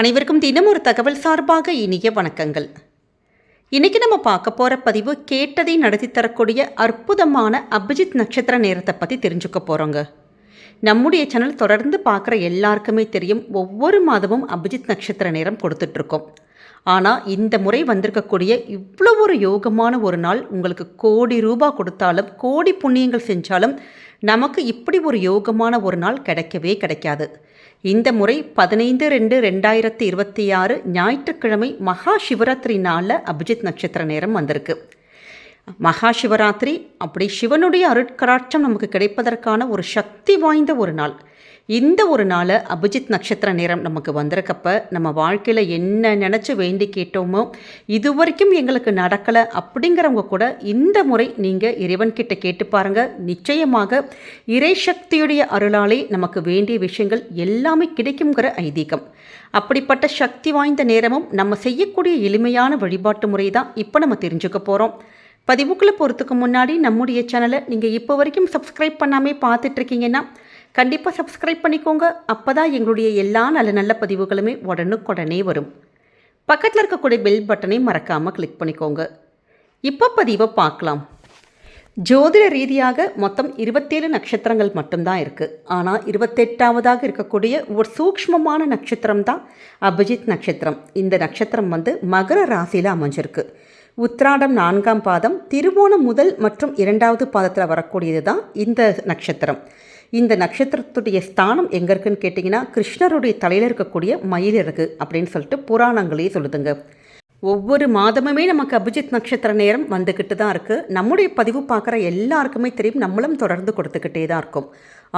அனைவருக்கும் தினம் ஒரு தகவல் சார்பாக இனிய வணக்கங்கள். இன்றைக்கி நம்ம பார்க்க போகிற பதிவு கேட்டதை நடத்தி தரக்கூடிய அற்புதமான அபிஜித் நட்சத்திர நேரத்தை பற்றி தெரிஞ்சுக்க போகிறோங்க. நம்முடைய சேனல் தொடர்ந்து பார்க்குற எல்லாருக்குமே தெரியும், ஒவ்வொரு மாதமும் அபிஜித் நட்சத்திர நேரம் கொடுத்துட்ருக்கோம். ஆனால் இந்த முறை வந்திருக்கக்கூடிய இவ்வளோ ஒரு யோகமான ஒரு நாள், உங்களுக்கு கோடி ரூபாய் கொடுத்தாலும் கோடி புண்ணியங்கள் செஞ்சாலும் நமக்கு இப்படி ஒரு யோகமான ஒரு நாள் கிடைக்கவே கிடைக்காது. இந்த முறை 15/2/2026 ஞாயிற்றுக்கிழமை மகா சிவராத்திரி நாளில் அபிஜித் நட்சத்திர நேரம் வந்திருக்கு. மகா சிவராத்திரி அப்படி சிவனுடைய அருட்கராட்சம் நமக்கு கிடைப்பதற்கான ஒரு சக்தி வாய்ந்த ஒரு நாள். இந்த ஒரு நாளை அபிஜித் நட்சத்திர நேரம் நமக்கு வந்திருக்கப்ப நம்ம வாழ்க்கையில் என்ன நினச்சி வேண்டி கேட்டோமோ இது வரைக்கும் எங்களுக்கு நடக்கலை அப்படிங்கிறவங்க கூட இந்த முறை நீங்கள் இறைவன்கிட்ட கேட்டு பாருங்கள். நிச்சயமாக இறை சக்தியுடைய அருளாலே நமக்கு வேண்டிய விஷயங்கள் எல்லாமே கிடைக்குங்கிற ஐதீகம். அப்படிப்பட்ட சக்தி வாய்ந்த நேரமும் நம்ம செய்யக்கூடிய எளிமையான வழிபாட்டு முறை தான் இப்போ நம்ம தெரிஞ்சுக்க போகிறோம். பதிவுக்குள்ளே போகிறதுக்கு முன்னாடி நம்முடைய சேனலை நீங்கள் இப்போ வரைக்கும் சப்ஸ்கிரைப் பண்ணாமே பார்த்துட்ருக்கீங்கன்னா கண்டிப்பாக சப்ஸ்கிரைப் பண்ணிக்கோங்க. அப்போ தான் எங்களுடைய எல்லா நல்ல நல்ல பதிவுகளுமே உடனுக்குடனே வரும். பக்கத்தில் இருக்கக்கூடிய பெல் பட்டனை மறக்காமல் கிளிக் பண்ணிக்கோங்க. இப்போ பதிவை பார்க்கலாம். ஜோதிட ரீதியாக மொத்தம் 27 நட்சத்திரங்கள் மட்டும்தான் இருக்குது. ஆனால் 28வதாக இருக்கக்கூடிய ஒரு சூக்ஷ்மமான நட்சத்திரம் தான் அபிஜித் நட்சத்திரம். இந்த நட்சத்திரம் மகர ராசியில் அமைஞ்சிருக்கு. உத்திராடம் 4ஆம் பாதம், திருவோணம் முதல் மற்றும் 2வது பாதத்தில் வரக்கூடியது தான் இந்த நட்சத்திரம். இந்த நட்சத்திரத்துடைய ஸ்தானம் எங்கே இருக்குன்னு கேட்டிங்கன்னா, கிருஷ்ணருடைய தலையில் இருக்கக்கூடிய மயிலிறகு அப்படின்னு சொல்லிட்டு புராணங்களே சொல்லுதுங்க. ஒவ்வொரு மாதமுமே நமக்கு அபிஜித் நட்சத்திர நேரம் வந்துக்கிட்டு தான் இருக்குது. நம்முடைய பதிவு பார்க்குற எல்லாருக்குமே தெரியும், நம்மளும் தொடர்ந்து கொடுத்துக்கிட்டே தான் இருக்கும்.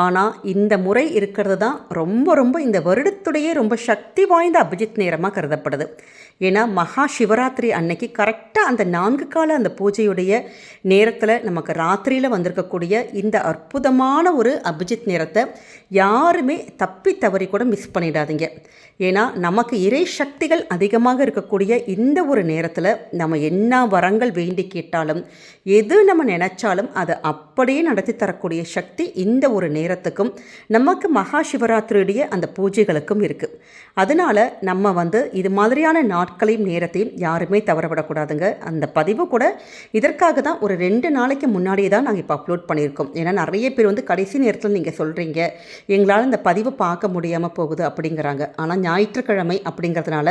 ஆனால் இந்த முறை இருக்கிறது தான் ரொம்ப இந்த வருடத்துடைய ரொம்ப சக்தி வாய்ந்த அபிஜித் நேரமாக கருதப்படுது. ஏன்னா மகா சிவராத்திரி அன்னைக்கு கரெக்டாக அந்த 4 கால அந்த பூஜையுடைய நேரத்தில் நமக்கு ராத்திரியில் வந்திருக்கக்கூடிய இந்த அற்புதமான ஒரு அபிஜித் நேரத்தை யாருமே தப்பி தவறி கூட மிஸ் பண்ணிடாதீங்க. ஏன்னா நமக்கு இறை சக்திகள் அதிகமாக இருக்கக்கூடிய இந்த ஒரு நேரத்தில் நம்ம என்ன வரங்கள் வேண்டி கேட்டாலும் எது நம்ம நினச்சாலும் அதை அப்படியே நடத்தி தரக்கூடிய சக்தி இந்த ஒரு நேரத்துக்கும் நமக்கு மகா சிவராத்திரியுடைய அந்த பூஜைகளுக்கும் இருக்குது. அதனால் நம்ம இது மாதிரியான நாட்களையும் நேரத்தையும் யாருமே தவறவிடக்கூடாதுங்க. அந்த பதிவு கூட இதற்காக தான் ஒரு 2 நாளைக்கு முன்னாடியே தான் நாங்கள் இப்போ அப்லோட் பண்ணியிருக்கோம். ஏன்னா நிறைய பேர் கடைசி நேரத்தில் நீங்கள் சொல்கிறீங்க எங்களால் இந்த பதிவு பார்க்க முடியாமல் போகுது அப்படிங்கிறாங்க. ஆனால் ஞாயிற்றுக்கிழமை அப்படிங்கிறதுனால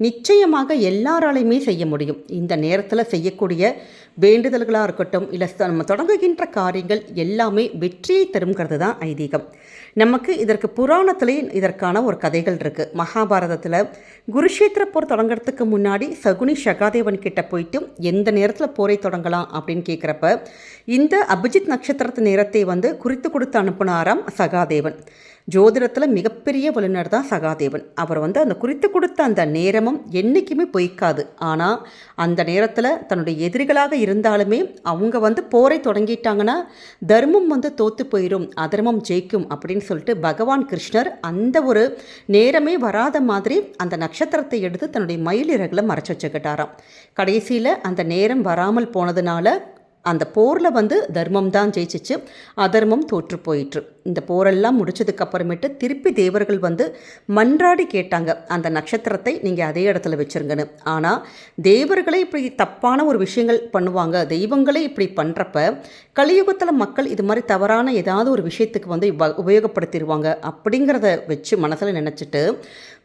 நிச்சயமாக எல்லாராலையுமே செய்ய முடியும். இந்த நேரத்தில் செய்யக்கூடிய வேண்டுதல்களாக இருக்கட்டும், இல்லை நம்ம தொடங்குகின்ற காரியங்கள் எல்லாமே வெற்றியை தருங்கிறது தான் ஐதீகம். நமக்கு இதற்கு புராணத்திலே இதற்கான ஒரு கதைகள் இருக்குது. மகாபாரதத்தில் குருஷேத்திர போர் தொடங்கிறதுக்கு முன்னாடி சகுனி சகாதேவன் கிட்ட போயிட்டு எந்த நேரத்தில் போரை தொடங்கலாம் அப்படின்னு கேட்குறப்ப இந்த அபிஜித் நட்சத்திரத்து நேரத்தை குறித்து கொடுத்து அனுப்புனாராம் சகாதேவன். ஜோதிடத்தில் மிகப்பெரிய வல்லுநர் தான் சகாதேவன். அவர் அந்த குறித்து கொடுத்த அந்த நேரமும் என்றைக்குமே பொய்க்காது. ஆனால் அந்த நேரத்தில் தன்னுடைய எதிரிகளாக இருந்தாலுமே அவங்க போரை தொடங்கிட்டாங்கன்னா தர்மம் தோற்று போயிடும், அதர்மம் ஜெயிக்கும் அப்படின்னு சொல்லிட்டு பகவான் கிருஷ்ணர் அந்த ஒரு நேரமே வராத மாதிரி அந்த நட்சத்திரத்தை எடுத்து தன்னுடைய மயிலிறகுல மறைச்சு வச்சுக்கிட்டாராம். கடைசியில் அந்த நேரம் வராமல் போனதுனால அந்த போரில் தர்மம் தான் ஜெயிச்சிச்சு, அதர்மம் தோற்று போயிற்று. இந்த போரெல்லாம் முடிச்சதுக்கப்புறமேட்டு திருப்பி தேவர்கள் மன்றாடி கேட்டாங்க, அந்த நட்சத்திரத்தை நீங்கள் அதே இடத்துல வச்சுருங்கன்னு. ஆனால் தேவர்களே இப்படி தப்பான ஒரு விஷயங்கள் பண்ணுவாங்க, தெய்வங்களே இப்படி பண்ணுறப்ப கலியுகத்தில் மக்கள் இது மாதிரி தவறான ஏதாவது ஒரு விஷயத்துக்கு உபயோகப்படுத்திடுவாங்க அப்படிங்கிறத வச்சு மனசில் நினச்சிட்டு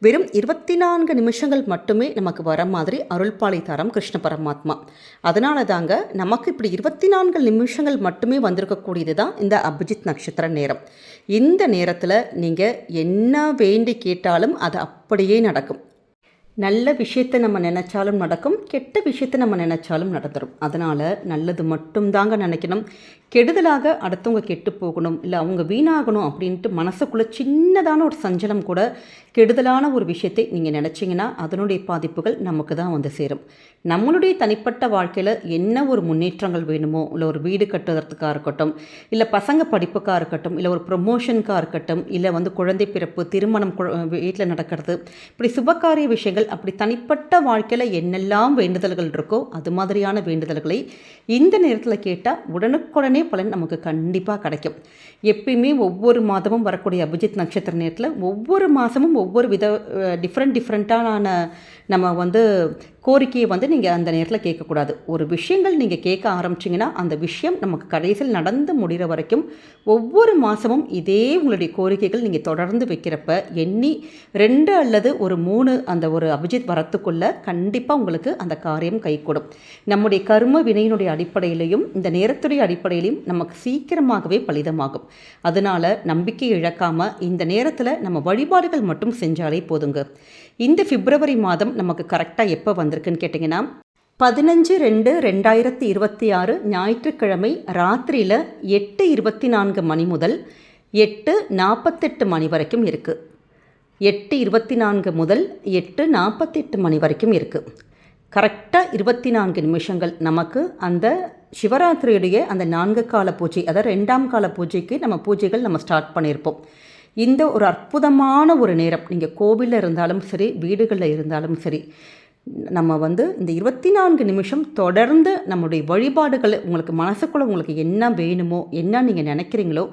வெறும் 24 நிமிஷங்கள் மட்டுமே நமக்கு வர மாதிரி அருள்பாலி தரம் கிருஷ்ண பரமாத்மா. அதனால தாங்க நமக்கு இப்படி 24 நிமிஷங்கள் மட்டுமே வந்திருக்கக்கூடியது தான் இந்த அபிஜித் நட்சத்திர நேரம். இந்த நேரத்தில் நீங்கள் என்ன வேண்டி கேட்டாலும் அது அப்படியே நடக்கும். நல்ல விஷயத்தை நம்ம நினச்சாலும் நடக்கும், கெட்ட விஷயத்தை நம்ம நினச்சாலும் நடந்துடும். அதனால் நல்லது மட்டும்தாங்க நினைக்கணும். கெடுதலாக அடுத்தவங்க கெட்டு போகணும், இல்லை அவங்க வீணாகணும் அப்படின்ட்டு மனசுக்குள்ளே சின்னதான ஒரு சஞ்சலம் கூட கெடுதலான ஒரு விஷயத்தை நீங்கள் நினச்சிங்கன்னா அதனுடைய பாதிப்புகள் நமக்கு தான் சேரும். நம்மளுடைய தனிப்பட்ட வாழ்க்கையில் என்ன ஒரு முன்னேற்றங்கள் வேணுமோ, இல்லை ஒரு வீடு கட்டுறதுக்காக இருக்கட்டும், இல்லை பசங்க படிப்புக்காக இருக்கட்டும், இல்லை ஒரு ப்ரொமோஷனுக்காக இருக்கட்டும், இல்லை குழந்தை பிறப்பு, திருமணம் வீட்டில் நடக்கிறது, இப்படி சுபகாரிய விஷயங்கள், அப்படி தனிப்பட்ட வாழ்க்கையில் என்னெல்லாம் வேண்டுதல்கள் இருக்கோ அது மாதிரியான வேண்டுதல்களை இந்த நேரத்தில் கேட்டால் உடனுக்குடனே உடனே பலன் நமக்கு கண்டிப்பாக கிடைக்கும். எப்பயுமே ஒவ்வொரு மாதமும் வரக்கூடிய அபிஜித் நட்சத்திர நேரத்தில் ஒவ்வொரு மாதமும் ஒவ்வொரு டிஃப்ரெண்ட்டான நம்ம கோரிக்கையை நீங்கள் அந்த நேரத்தில் கேட்கக்கூடாது. ஒரு விஷயங்கள் நீங்கள் கேட்க ஆரம்பிச்சிங்கன்னா அந்த விஷயம் நமக்கு கடைசியில் நடந்து முடிகிற வரைக்கும் ஒவ்வொரு மாதமும் இதே உங்களுடைய கோரிக்கைகள் நீங்கள் தொடர்ந்து வைக்கிறப்ப எண்ணி 2 அல்லது ஒரு 3 அந்த ஒரு அபிஜித் வரத்துக்குள்ளே கண்டிப்பாக உங்களுக்கு அந்த காரியம் கைகூடும். நம்முடைய கர்ம வினையினுடைய அடிப்படையிலையும் இந்த நேரத்துடைய அடிப்படையிலையும் நமக்கு சீக்கிரமாகவே பலிதமாகும். அதனால் நம்பிக்கை இழக்காமல் இந்த நேரத்தில் நம்ம வழிபாடுகள் மட்டும் செஞ்சாலே போதுங்க. இந்த பிப்ரவரி மாதம் நமக்கு கரெக்டாக எப்போ வந்திருக்குன்னு கேட்டிங்கன்னா 15/2/2026 ஞாயிற்றுக்கிழமை ராத்திரியில் 8:24 மணி முதல் 8:48 மணி வரைக்கும் இருக்குது. 8:24 முதல் 8:48 மணி வரைக்கும் இருக்குது. கரெக்டாக 24 நிமிஷங்கள் நமக்கு அந்த சிவராத்திரியுடைய அந்த 4 கால பூஜை, அதாவது 2ஆம் கால பூஜைக்கு நம்ம பூஜைகள் ஸ்டார்ட் பண்ணியிருப்போம். இந்த ஒரு அற்புதமான ஒரு நேரம், நீங்கள் கோவிலில் இருந்தாலும் சரி, வீடுகளில் இருந்தாலும் சரி, நம்ம இந்த 24 நிமிஷம் தொடர்ந்து நம்முடைய வழிபாடுகளை உங்களுக்கு மனசுக்குள்ளே உங்களுக்கு என்ன வேணுமோ, என்ன நீங்கள் நினைக்கிறீங்களோ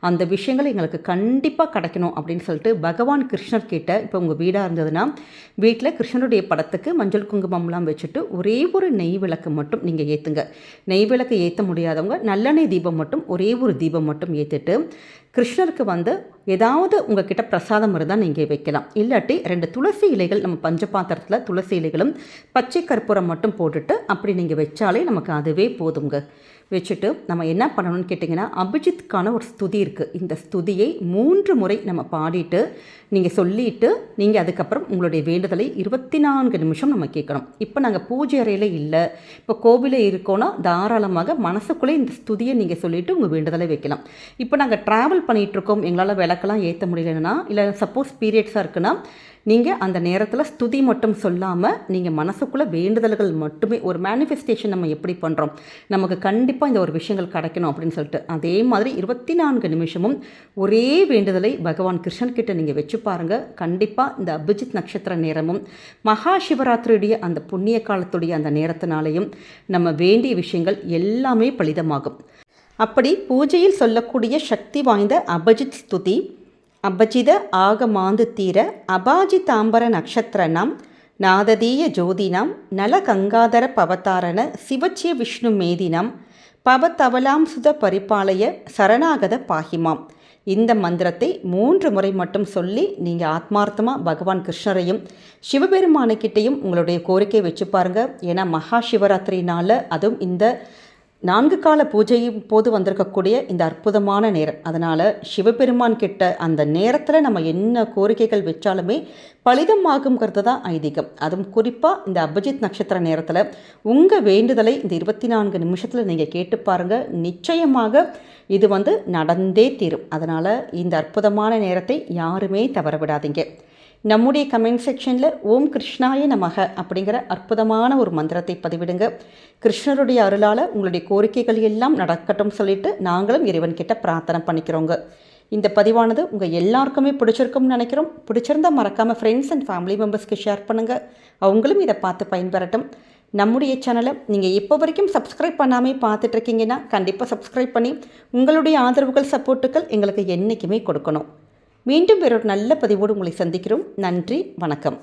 அந்த விஷயங்கள் எங்களுக்கு கண்டிப்பாக கிடைக்கணும் அப்படின்னு சொல்லிட்டு பகவான் கிருஷ்ணர் கிட்ட, இப்போ உங்கள் வீடாக இருந்ததுன்னா வீட்டில் கிருஷ்ணருடைய படத்துக்கு மஞ்சள் குங்குமம்லாம் வச்சுட்டு ஒரே ஒரு நெய் விளக்கு மட்டும் நீங்கள் ஏற்றுங்க. நெய் விளக்கு ஏற்ற முடியாதவங்க நல்லெண்ணெய் தீபம் மட்டும், ஒரே ஒரு தீபம் மட்டும் ஏற்றிட்டு கிருஷ்ணருக்கு ஏதாவது உங்ககிட்ட பிரசாதம் இருந்தால் நீங்கள் வைக்கலாம். இல்லாட்டி 2 துளசி இலைகள், நம்ம பஞ்சபாத்திரத்தில் துளசி இலைகளும் பச்சை கற்பூரம் மட்டும் போட்டுட்டு அப்படி நீங்கள் வச்சாலே நமக்கு அதுவே போதுங்க. வச்சுட்டு நம்ம என்ன பண்ணணும்னு கேட்டிங்கன்னா, அபிஜித்துக்கான ஒரு ஸ்துதி இருக்குது. இந்த ஸ்துதியை 3 முறை நம்ம பாடிட்டு நீங்கள் சொல்லிவிட்டு நீங்கள் அதுக்கப்புறம் உங்களுடைய வேண்டுதலை 24 நிமிஷம் நம்ம கேட்கணும். இப்போ நாங்கள் பூஜை அறையில் இல்லை, இப்போ கோவிலில் இருக்கோன்னா தாராளமாக மனசுக்குள்ளே இந்த ஸ்துதியை நீங்கள் சொல்லிவிட்டு உங்கள் வேண்டுதலை வைக்கலாம். இப்போ நாங்கள் ட்ராவல் பண்ணிகிட்ருக்கோம், எங்களால் விளக்கெல்லாம் ஏற்ற முடியலன்னா, இல்லை சப்போஸ் பீரியட்ஸாக இருக்குன்னா நீங்கள் அந்த நேரத்தில் ஸ்துதி மட்டும் சொல்லாமல் நீங்கள் மனசுக்குள்ளே வேண்டுதல்கள் மட்டுமே, ஒரு மேனிஃபெஸ்டேஷன் நம்ம எப்படி பண்ணுறோம், நமக்கு கண்டிப்பாக இந்த ஒரு விஷயங்கள் கிடைக்கணும் அப்படின்னு சொல்லிட்டு அதே மாதிரி 24 நிமிஷமும் ஒரே வேண்டுதலை பகவான் கிருஷ்ணன்கிட்ட நீங்கள் வச்சு பாருங்கள். கண்டிப்பாக இந்த அபிஜித் நட்சத்திர நேரமும் மகா சிவராத்திரியுடைய அந்த புண்ணிய காலத்துடைய அந்த நேரத்தினாலேயும் நம்ம வேண்டிய விஷயங்கள் எல்லாமே பலிதமாகும். அப்படி பூஜையில் சொல்லக்கூடிய சக்தி வாய்ந்த அபிஜித் ஸ்துதி: அபஜித ஆகமாந்து தீர அபாஜிதாம்பர நக்ஷத்திரணம் நாததீய ஜோதினம் நல கங்காதர பவதாரண சிவச்சிய விஷ்ணு மேதினம் பவதவலாம் சுத பரிபாலய சரணாகத பாகிமாம். இந்த மந்திரத்தை 3 முறை மட்டும் சொல்லி நீங்கள் ஆத்மார்த்தமாக பகவான் கிருஷ்ணரையும் சிவபெருமானுக்கிட்டையும் உங்களுடைய கோரிக்கையை வச்சு பாருங்கள். ஏன்னா மகா சிவராத்திரினால், அதுவும் இந்த 4 கால பூஜையும் போது வந்திருக்கக்கூடிய இந்த அற்புதமான நேரம், அதனால் சிவபெருமான் கிட்ட அந்த நேரத்தில் நம்ம என்ன கோரிக்கைகள் வச்சாலுமே பலிதமாகுங்கிறது தான் ஐதீகம். அதுவும் குறிப்பாக இந்த அபிஜித் நட்சத்திர நேரத்தில் உங்கள் வேண்டுதலை இந்த 24 நிமிஷத்தில் நீங்கள் கேட்டு பாருங்கள். நிச்சயமாக இது நடந்தே தீரும். அதனால் இந்த அற்புதமான நேரத்தை யாருமே தவற விடாதீங்க. நம்முடைய கமெண்ட் செக்ஷனில் ஓம் கிருஷ்ணாய நமக அப்படிங்கிற அற்புதமான ஒரு மந்திரத்தை பதிவிடுங்க. கிருஷ்ணருடைய அருளால் உங்களுடைய கோரிக்கைகள் எல்லாம் நடக்கட்டும் சொல்லிட்டு நாங்களும் இறைவன்கிட்ட பிரார்த்தனை பண்ணிக்கிறோங்க. இந்த பதிவானது உங்கள் எல்லாருக்குமே பிடிச்சிருக்கும்னு நினைக்கிறோம். பிடிச்சிருந்தால் மறக்காமல் ஃப்ரெண்ட்ஸ் அண்ட் ஃபேமிலி மெம்பர்ஸ்க்கு ஷேர் பண்ணுங்கள். அவங்களும் இதை பார்த்து பயன்பெறட்டும். நம்முடைய சேனலை நீங்கள் இப்போ வரைக்கும் சப்ஸ்கிரைப் பண்ணாமல் பார்த்துட்ருக்கீங்கன்னா கண்டிப்பாக சப்ஸ்கிரைப் பண்ணி உங்களுடைய ஆதரவுகள், சப்போர்ட்டுகள் எங்களுக்கு என்றைக்குமே கொடுக்கணும். மீண்டும் வேறொரு நல்ல பதிவோடு உங்களை சந்திக்கிறோம். நன்றி, வணக்கம்.